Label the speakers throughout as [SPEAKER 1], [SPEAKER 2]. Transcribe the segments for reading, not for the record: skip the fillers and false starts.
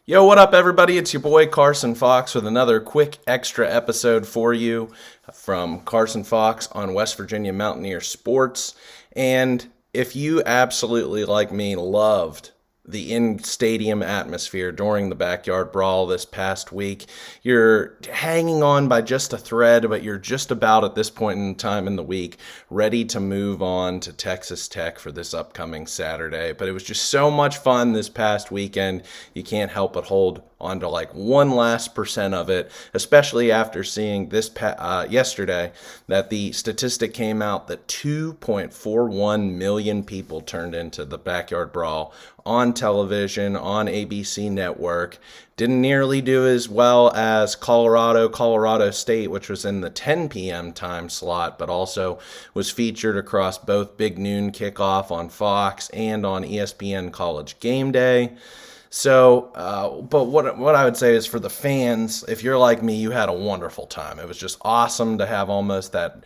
[SPEAKER 1] Yo, what up, everybody? It's your boy Carson Fox with another quick extra episode for you from Carson Fox on West Virginia Mountaineer Sports. And if you absolutely, like me, loved the in-stadium atmosphere during the Backyard Brawl this past week, you're hanging on by just a thread, but you're just about at this point in time in the week ready to move on to Texas Tech for this upcoming Saturday. But it was just so much fun this past weekend, you can't help but hold on to like one last percent of it, especially after seeing this yesterday that the statistic came out that 2.41 million people turned into the Backyard Brawl on television, on ABC Network. Didn't nearly do as well as Colorado State, which was in the 10 p.m. time slot, but also was featured across both Big Noon Kickoff on Fox and on ESPN College Game Day. So, but what I would say is for the fans, if you're like me, you had a wonderful time. It was just awesome to have almost that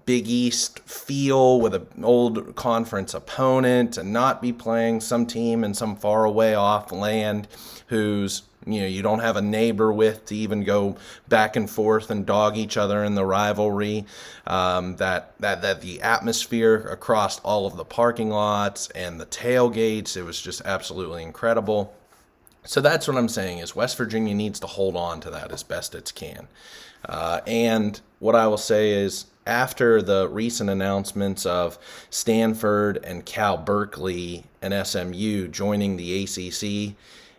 [SPEAKER 1] Big East feel with an old conference opponent and not be playing some team in some far away off land who's, you don't have a neighbor with to even go back and forth and dog each other in the rivalry. That the atmosphere across all of the parking lots and the tailgates, it was just absolutely incredible. So that's what I'm saying is West Virginia needs to hold on to that as best it can. And what I will say is after the recent announcements of Stanford and Cal Berkeley and SMU joining the ACC,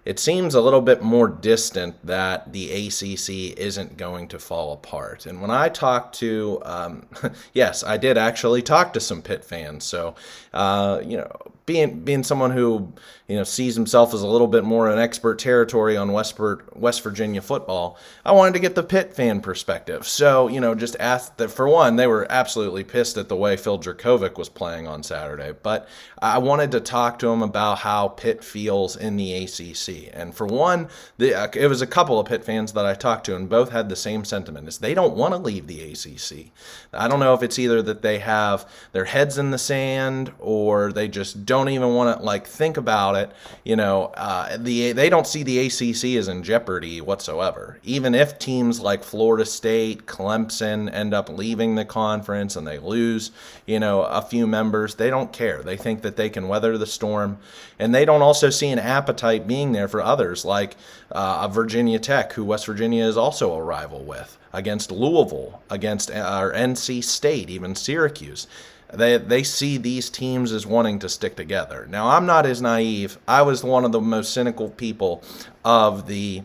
[SPEAKER 1] it seems a little bit more distant that the ACC isn't going to fall apart. And when I talked to, yes, I did actually talk to some Pitt fans. So, being someone who, sees himself as a little bit more an expert territory on West Virginia football, I wanted to get the Pitt fan perspective. So, just asked that for one, they were absolutely pissed at the way Phil Dracovic was playing on Saturday. But I wanted to talk to him about how Pitt feels in the ACC. And for one, it was a couple of Pitt fans that I talked to, and both had the same sentiment: is they don't want to leave the ACC. I don't know if it's either that they have their heads in the sand or they just don't even want to think about it. They don't see the ACC as in jeopardy whatsoever. Even if teams like Florida State, Clemson end up leaving the conference and they lose, a few members, they don't care. They think that they can weather the storm, and they don't also see an appetite being there for others like Virginia Tech, who West Virginia is also a rival with, against Louisville, against NC State, even Syracuse. They see these teams as wanting to stick together. Now, I'm not as naive. I was one of the most cynical people of the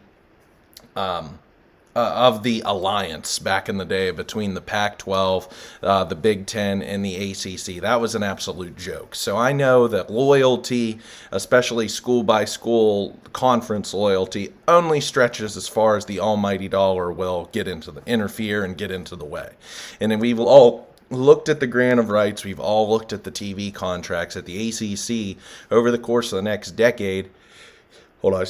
[SPEAKER 1] alliance back in the day between the Pac-12, the Big Ten, and the ACC. That was an absolute joke. So I know that loyalty, especially school-by-school conference loyalty, only stretches as far as the almighty dollar will interfere and get into the way. And then we've all looked at the grant of rights. We've all looked at the TV contracts at the ACC over the course of the next decade. Over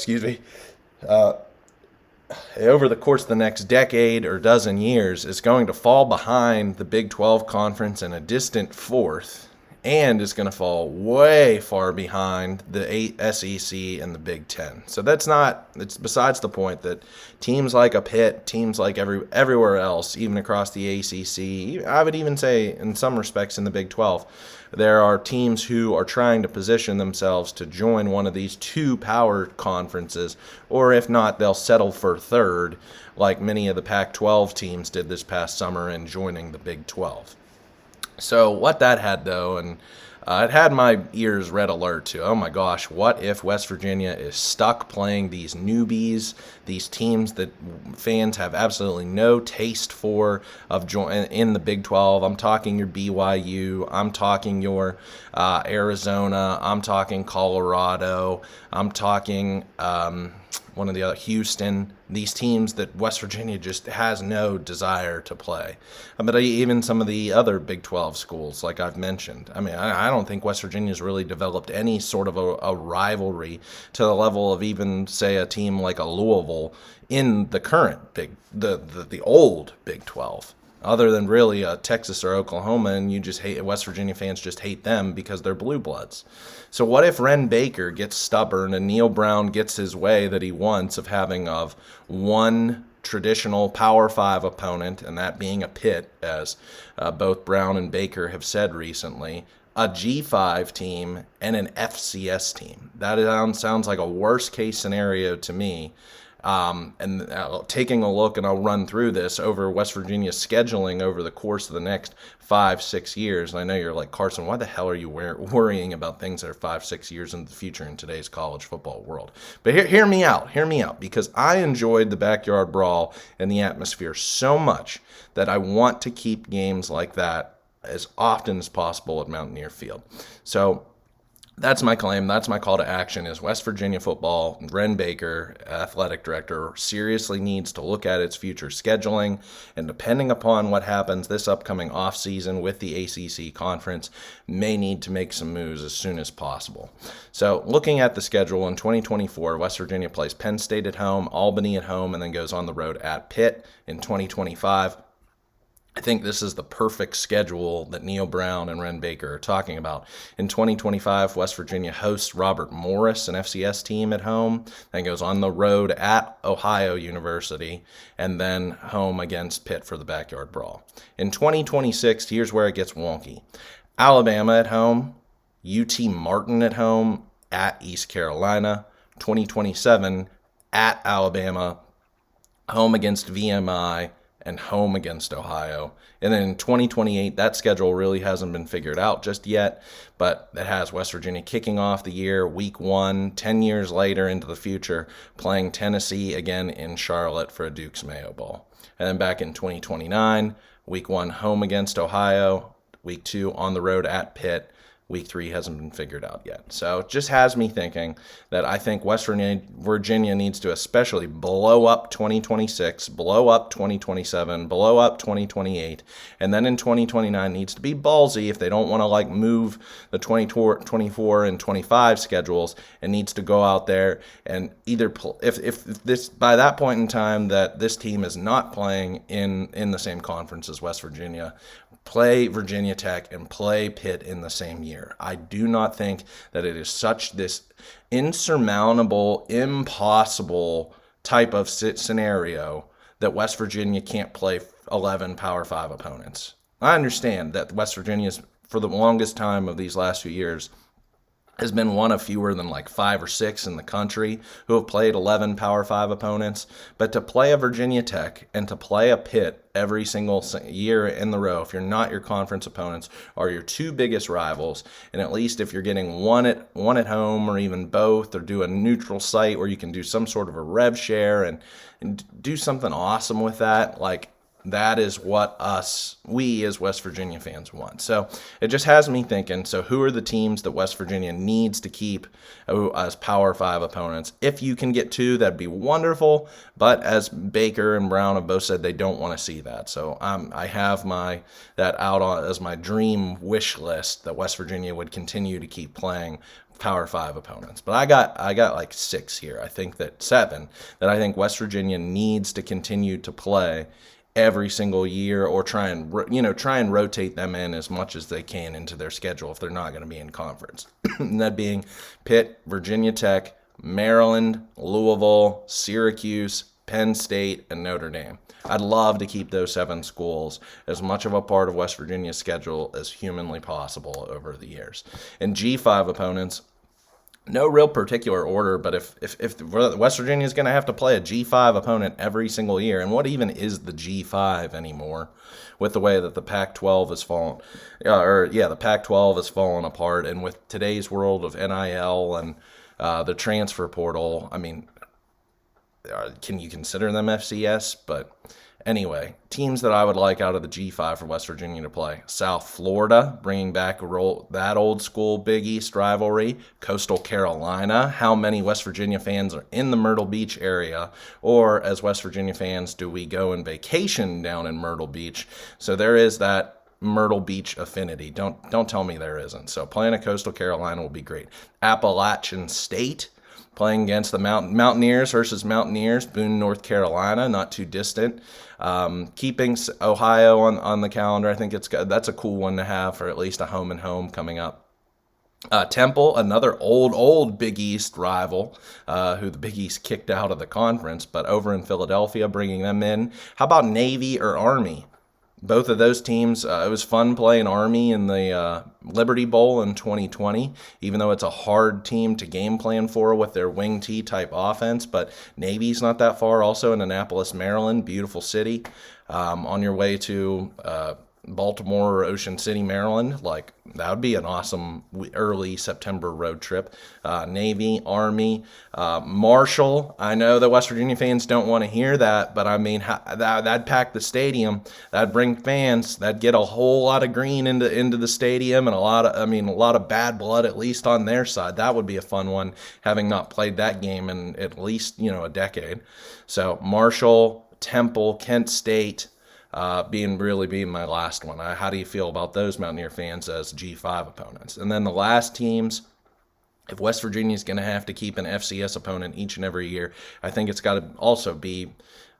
[SPEAKER 1] the course of the next decade or dozen years, is going to fall behind the Big 12 conference in a distant fourth, and is going to fall way far behind the SEC and the Big Ten. So it's besides the point that teams like a Pitt, teams like everywhere else, even across the ACC, I would even say in some respects in the Big 12, there are teams who are trying to position themselves to join one of these two power conferences, or if not, they'll settle for third, like many of the Pac-12 teams did this past summer in joining the Big 12. So what that had, though, and it had my ears red alert to, oh my gosh, what if West Virginia is stuck playing these newbies, these teams that fans have absolutely no taste for in the Big 12? I'm talking your BYU, I'm talking your Arizona, I'm talking Colorado, I'm talking one of the other, Houston, these teams that West Virginia just has no desire to play. But even some of the other Big 12 schools, like I've mentioned, I don't think West Virginia's really developed any sort of a rivalry to the level of even, say, a team like a Louisville in the current the old Big 12. other than really Texas or Oklahoma, and you just hate West Virginia fans just hate them because they're blue bloods. So what if Wren Baker gets stubborn and Neil Brown gets his way that he wants of having one traditional Power 5 opponent, and that being a Pitt, as both Brown and Baker have said recently, a G5 team, and an FCS team? That sounds like a worst case scenario to me. Taking a look, and I'll run through this over West Virginia's scheduling over the course of the next 5-6 years. And I know you're like, Carson, why the hell are you worrying about things that are 5-6 years in the future in today's college football world? But hear me out, because I enjoyed the Backyard Brawl and the atmosphere so much that I want to keep games like that as often as possible at Mountaineer Field. So that's my claim. That's my call to action is West Virginia football, Wren Baker, athletic director, seriously needs to look at its future scheduling. And depending upon what happens this upcoming offseason with the ACC conference, may need to make some moves as soon as possible. So looking at the schedule in 2024, West Virginia plays Penn State at home, Albany at home, and then goes on the road at Pitt. In 2025, I think this is the perfect schedule that Neil Brown and Wren Baker are talking about. In 2025, West Virginia hosts Robert Morris, an FCS team, at home, then goes on the road at Ohio University, and then home against Pitt for the Backyard Brawl. In 2026, here's where it gets wonky. Alabama at home, UT Martin at home, at East Carolina. 2027, at Alabama, home against VMI, and home against Ohio. And then in 2028, that schedule really hasn't been figured out just yet, but it has West Virginia kicking off the year, week 1, 10 years later into the future, playing Tennessee again in Charlotte for a Duke's Mayo Bowl. And then back in 2029, week 1, home against Ohio, week 2, on the road at Pitt. Week 3 hasn't been figured out yet. So it just has me thinking that I think West Virginia needs to especially blow up 2026, blow up 2027, blow up 2028, and then in 2029 needs to be ballsy if they don't want to move the 24 and 25 schedules, and needs to go out there and either if this by that point in time that this team is not playing in the same conference as West Virginia, play Virginia Tech and play Pitt in the same year. I do not think that it is such this insurmountable, impossible type of scenario that West Virginia can't play 11 Power 5 opponents. I understand that West Virginia's, for the longest time of these last few years, has been one of fewer than 5 or 6 in the country who have played 11 Power 5 opponents. But to play a Virginia Tech and to play a Pitt every single year in the row, if you're not your conference opponents, are your two biggest rivals, and at least if you're getting one at home or even both, or do a neutral site where you can do some sort of a rev share and do something awesome with that, that is what we as West Virginia fans want. So it just has me thinking, so who are the teams that West Virginia needs to keep as Power 5 opponents? If you can get 2, that'd be wonderful. But as Baker and Brown have both said, they don't want to see that. So I have that out as my dream wish list that West Virginia would continue to keep playing Power 5 opponents. But I got 6 here. I think that 7 that I think West Virginia needs to continue to play every single year, or try and rotate them in as much as they can into their schedule if they're not going to be in conference. And that being Pitt, Virginia Tech, Maryland, Louisville, Syracuse, Penn State, and Notre Dame. I'd love to keep those 7 schools as much of a part of West Virginia's schedule as humanly possible over the years. And G5 opponents, no real particular order, but if West Virginia is going to have to play a G5 opponent every single year, and what even is the G5 anymore, with the way that the Pac-12 has fallen, the Pac-12 has fallen apart, and with today's world of NIL and the transfer portal, I mean, can you consider them FCS? But anyway, teams that I would like out of the G5 for West Virginia to play: South Florida, bringing back that old school Big East rivalry; Coastal Carolina. How many West Virginia fans are in the Myrtle Beach area? Or as West Virginia fans, do we go and vacation down in Myrtle Beach? So there is that Myrtle Beach affinity. Don't tell me there isn't. So playing a Coastal Carolina will be great. Appalachian State, playing against the Mountaineers versus Mountaineers, Boone, North Carolina, not too distant. Keeping Ohio on the calendar, I think that's a cool one to have for at least a home and home coming up. Temple, another old Big East rival, who the Big East kicked out of the conference, but over in Philadelphia, bringing them in. How about Navy or Army? Both of those teams, it was fun playing Army in the Liberty Bowl in 2020, even though it's a hard team to game plan for with their wing T type offense. But Navy's not that far, also in Annapolis, Maryland, beautiful city. On your way to Baltimore or Ocean City, Maryland, like that would be an awesome early September road trip. Navy, Army, Marshall. I know the West Virginia fans don't want to hear that, but I mean that'd pack the stadium. That'd bring fans. That'd get a whole lot of green into the stadium and a lot of bad blood at least on their side. That would be a fun one, having not played that game in at least a decade. So Marshall, Temple, Kent State. Being my last one. How do you feel about those Mountaineer fans as G5 opponents? And then the last teams, if West Virginia is going to have to keep an FCS opponent each and every year, I think it's got to also be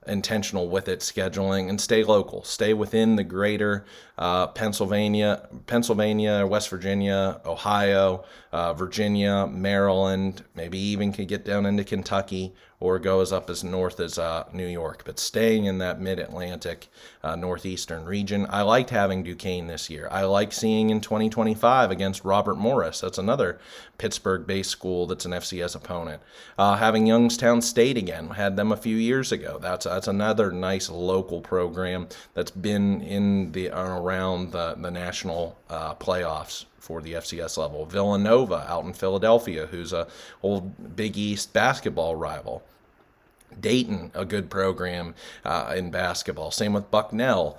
[SPEAKER 1] intentional with its scheduling and stay local. Stay within the greater Pennsylvania, West Virginia, Ohio, Virginia, Maryland, maybe even could get down into Kentucky or go as up as north as New York. But staying in that mid-Atlantic, northeastern region. I liked having Duquesne this year. I like seeing in 2025 against Robert Morris. That's another Pittsburgh-based school that's an FCS opponent. Having Youngstown State again. Had them a few years ago. That's another nice local program that's been in around the national playoffs for the FCS level. Villanova out in Philadelphia, who's a old Big East basketball rival. Dayton, a good program in basketball. Same with Bucknell,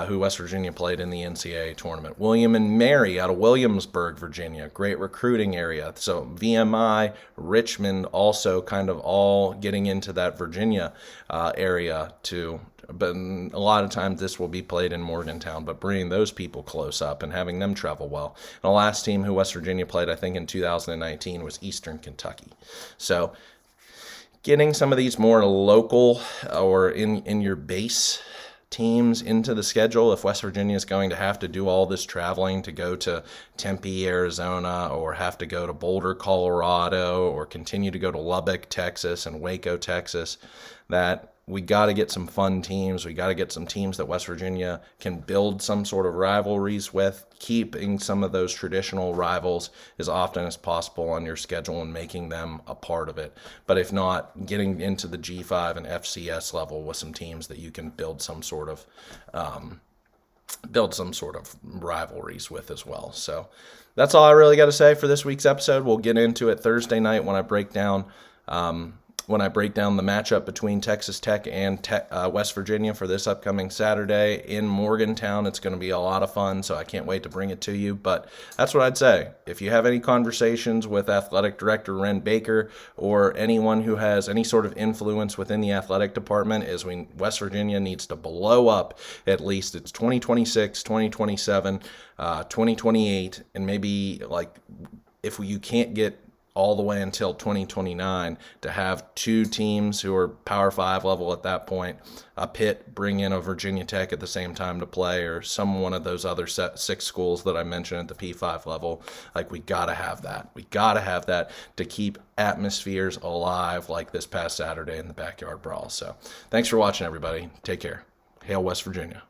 [SPEAKER 1] who West Virginia played in the NCAA tournament. William and Mary out of Williamsburg, Virginia. Great recruiting area. So VMI, Richmond also kind of all getting into that Virginia area too. But a lot of times this will be played in Morgantown, but bringing those people close up and having them travel well. And the last team who West Virginia played, I think, in 2019 was Eastern Kentucky. So getting some of these more local or in your base teams into the schedule, if West Virginia is going to have to do all this traveling to go to Tempe, Arizona, or have to go to Boulder, Colorado, or continue to go to Lubbock, Texas, and Waco, Texas, that we got to get some fun teams. We got to get some teams that West Virginia can build some sort of rivalries with, keeping some of those traditional rivals as often as possible on your schedule and making them a part of it. But if not, getting into the G5 and FCS level with some teams that you can build some sort of rivalries with as well. So that's all I really got to say for this week's episode. We'll get into it Thursday night when I break down the matchup between Texas Tech and West Virginia for this upcoming Saturday in Morgantown. It's going to be a lot of fun, so I can't wait to bring it to you. But that's what I'd say. If you have any conversations with Athletic Director Wren Baker or anyone who has any sort of influence within the athletic department, West Virginia needs to blow up at least. It's 2026, 2027, 2028, and maybe if you can't get all the way until 2029 to have two teams who are Power 5 level at that point, a Pitt, bring in a Virginia Tech at the same time to play, or one of those other 6 schools that I mentioned at the P5 level. We got to have that. We got to have that to keep atmospheres alive like this past Saturday in the Backyard Brawl. So thanks for watching, everybody. Take care. Hail West Virginia.